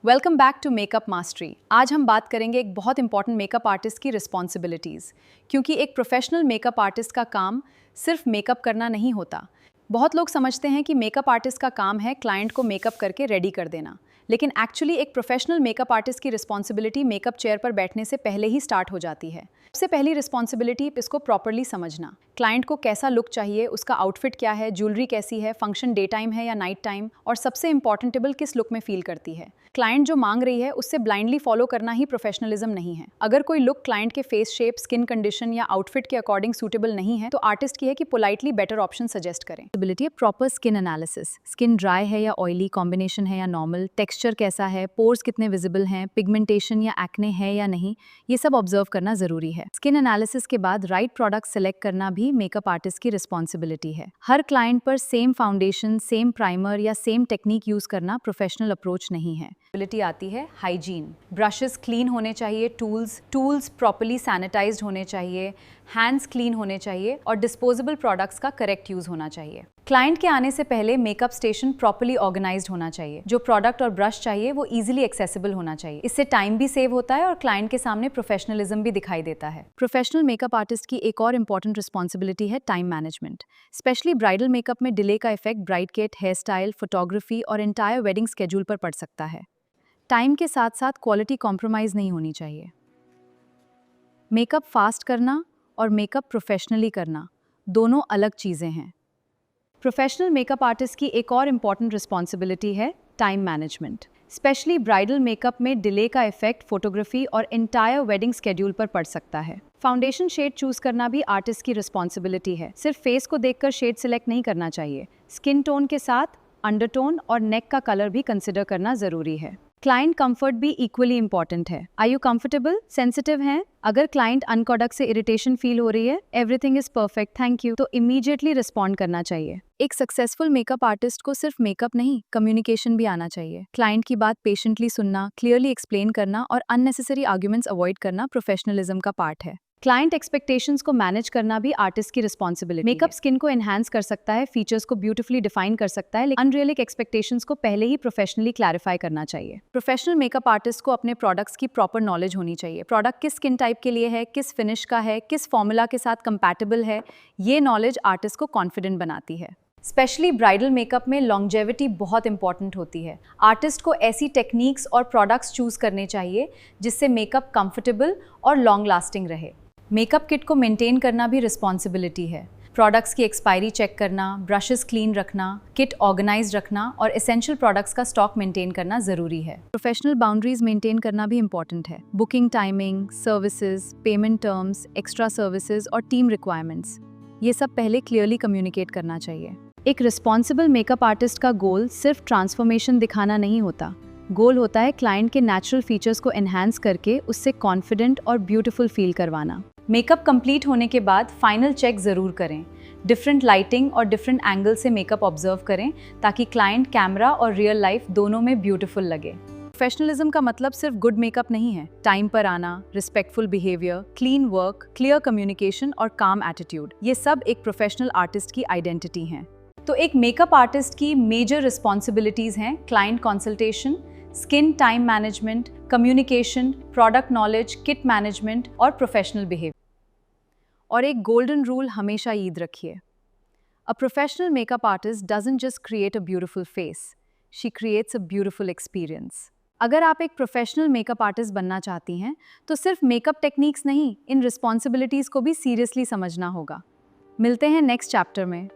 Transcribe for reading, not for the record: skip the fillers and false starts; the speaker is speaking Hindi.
Welcome back to makeup mastery. आज हम बात करेंगे एक बहुत इंपॉर्टेंट मेकअप आर्टिस्ट की रिस्पॉन्सिबिलिटीज़, क्योंकि एक प्रोफेशनल मेकअप आर्टिस्ट का काम सिर्फ मेकअप करना नहीं होता। बहुत लोग समझते हैं कि मेकअप आर्टिस्ट का काम है क्लाइंट को मेकअप करके रेडी कर देना, लेकिन एक्चुअली एक प्रोफेशनल मेकअप आर्टिस्ट की रिस्पॉन्सिबिलिटी मेकअप चेयर पर बैठने से पहले ही स्टार्ट हो जाती है। सबसे पहली रिस्पॉन्सिबिलिटी इसको प्रॉपरली समझना। क्लाइंट को कैसा लुक चाहिए, उसका आउटफिट क्या है, ज्वेलरी कैसी है, फंक्शन डे टाइम है या नाइट टाइम, और सबसे इंपॉर्टेंटेबल किस लुक में फील करती है। क्लाइंट जो मांग रही है उससे ब्लाइंडली फॉलो करना ही प्रोफेशनलिज्म नहीं है। अगर कोई लुक क्लाइंट के फेस शेप, स्किन कंडीशन या आउटफिट के अकॉर्डिंग सूटेबल नहीं है, तो आर्टिस्ट की है कि पोलाइटली बेटर ऑप्शन सजेस्ट करें। Proper skin analysis. Skin dry है या ऑयली, कॉम्बिनेशन है या नॉर्मल, टेक्सचर कैसा है, पोर्स कितने विजिबल हैं, पिगमेंटेशन या एक्ने है या नहीं, ये सब ऑब्जर्व करना जरूरी है। स्किन एनालिसिस के बाद राइट प्रोडक्ट सेलेक्ट करना भी मेकअप आर्टिस्ट की रिस्पॉन्सिबिलिटी है। हर क्लाइंट पर सेम फाउंडेशन, सेम प्राइमर या सेम टेक्निक यूज करना प्रोफेशनल अप्रोच नहीं है। आती है हाइजीन। ब्रशेस क्लीन होने चाहिए, टूल्स प्रॉपर्ली सैनिटाइज्ड होने चाहिए, हैंड्स क्लीन होने चाहिए और डिस्पोजेबल प्रोडक्ट्स का करेक्ट यूज होना चाहिए। क्लाइंट के आने से पहले मेकअप स्टेशन प्रॉपर्ली ऑर्गेनाइज्ड होना चाहिए। जो प्रोडक्ट और ब्रश चाहिए वो इजीली एक्सेसिबल होना चाहिए। इससे टाइम भी सेव होता है और क्लाइंट के सामने प्रोफेशनलिज्म भी दिखाई देता है। प्रोफेशनल मेकअप आर्टिस्ट की एक और इंपॉर्टेंट रिस्पॉन्सिबिलिटी है time management. Specially bridal makeup में डिले का effect bride kit, hair style, photography और एंटायर वेडिंग स्केड्यूल पर पड़ सकता है। टाइम के साथ साथ क्वालिटी कॉम्प्रोमाइज़ नहीं होनी चाहिए। मेकअप फास्ट करना और मेकअप प्रोफेशनली करना दोनों अलग चीज़ें हैं। प्रोफेशनल मेकअप आर्टिस्ट की एक और इम्पॉर्टेंट रिस्पॉन्सिबिलिटी है time management. Specially bridal makeup में डिले का इफेक्ट फोटोग्राफी और एंटायर वेडिंग स्केड्यूल पर पड़ सकता है। फाउंडेशन शेड चूज करना भी आर्टिस्ट की रिस्पॉन्सिबिलिटी है। सिर्फ फेस को देखकर शेड सिलेक्ट नहीं करना चाहिए। स्किन टोन के साथ अंडरटोन और नेक का कलर भी कंसिडर करना जरूरी है। क्लाइंट कंफर्ट भी इक्वली इंपॉर्टेंट है। आर यू कंफर्टेबल, सेंसिटिव हैं? अगर क्लाइंट अनकॉडक्ट से इरिटेशन फील हो रही है, everything is perfect, thank you, तो इमीडिएटली रिस्पॉन्ड करना चाहिए। एक सक्सेसफुल मेकअप आर्टिस्ट को सिर्फ मेकअप नहीं, कम्युनिकेशन भी आना चाहिए। क्लाइंट की बात पेशेंटली सुनना, क्लियरली एक्सप्लेन करना और अननेसेसरी आर्ग्यूमेंट्स अवॉइड करना प्रोफेशनलिज्म का पार्ट है। क्लाइंट एक्सपेक्टेशंस को मैनेज करना भी आर्टिस्ट की रिस्पॉन्सिबिलिटी। मेकअप स्किन को एनहांस कर सकता है, फीचर्स को ब्यूटीफुली डिफाइन कर सकता है, लेकिन अनरियलिक एक्सपेक्टेशंस को पहले ही प्रोफेशनली क्लैरिफाई करना चाहिए। प्रोफेशनल मेकअप आर्टिस्ट को अपने प्रोडक्ट्स की प्रॉपर नॉलेज होनी चाहिए। प्रोडक्ट किस स्किन टाइप के लिए है, किस फिनिश का है, किस फॉर्मूला के साथ कंपैटिबल है, ये नॉलेज आर्टिस्ट को कॉन्फिडेंट बनाती है। स्पेशली ब्राइडल मेकअप में लॉन्जेविटी बहुत इंपॉर्टेंट होती है। आर्टिस्ट को ऐसी टेक्निक्स और प्रोडक्ट्स चूज करने चाहिए जिससे मेकअप कंफर्टेबल और लॉन्ग लास्टिंग रहे। मेकअप किट को मेंटेन करना भी रिस्पॉन्सिबिलिटी है। प्रोडक्ट्स की एक्सपायरी चेक करना, ब्रशेस क्लीन रखना, किट ऑर्गेनाइज रखना और एसेंशियल प्रोडक्ट्स का स्टॉक मेंटेन करना जरूरी है। प्रोफेशनल बाउंड्रीज मेंटेन करना भी इंपॉर्टेंट है। Booking timing, services, payment terms, extra services और टीम रिक्वायरमेंट्स, ये सब पहले क्लियरली कम्युनिकेट करना चाहिए। एक रिस्पॉन्सिबल मेकअप आर्टिस्ट का गोल सिर्फ ट्रांसफॉर्मेशन दिखाना नहीं होता। गोल होता है क्लाइंट के नेचुरल फीचर्स को एनहांस करके उससे कॉन्फिडेंट और ब्यूटीफुल फील करवाना। मेकअप कंप्लीट होने के बाद फाइनल चेक ज़रूर करें। डिफरेंट लाइटिंग और डिफरेंट एंगल से मेकअप ऑब्जर्व करें ताकि क्लाइंट, कैमरा और रियल लाइफ दोनों में ब्यूटीफुल लगे। प्रोफेशनलिज्म का मतलब सिर्फ गुड मेकअप नहीं है। टाइम पर आना, respectful behaviour, clean work, clear communication और काम एटीट्यूड, ये सब एक प्रोफेशनल आर्टिस्ट की आइडेंटिटी हैं। तो एक मेकअप आर्टिस्ट की मेजर रिस्पॉन्सिबिलिटीज़ हैं client consultation, skin time management, communication, product knowledge, kit management और प्रोफेशनल बिहेवियर। और एक गोल्डन रूल हमेशा याद रखिए, a professional makeup artist doesn't just create a beautiful face, she creates a beautiful experience. अगर आप एक प्रोफेशनल मेकअप आर्टिस्ट बनना चाहती हैं तो सिर्फ मेकअप टेक्निक्स नहीं, इन रिस्पॉन्सिबिलिटीज़ को भी सीरियसली समझना होगा। मिलते हैं नेक्स्ट चैप्टर में।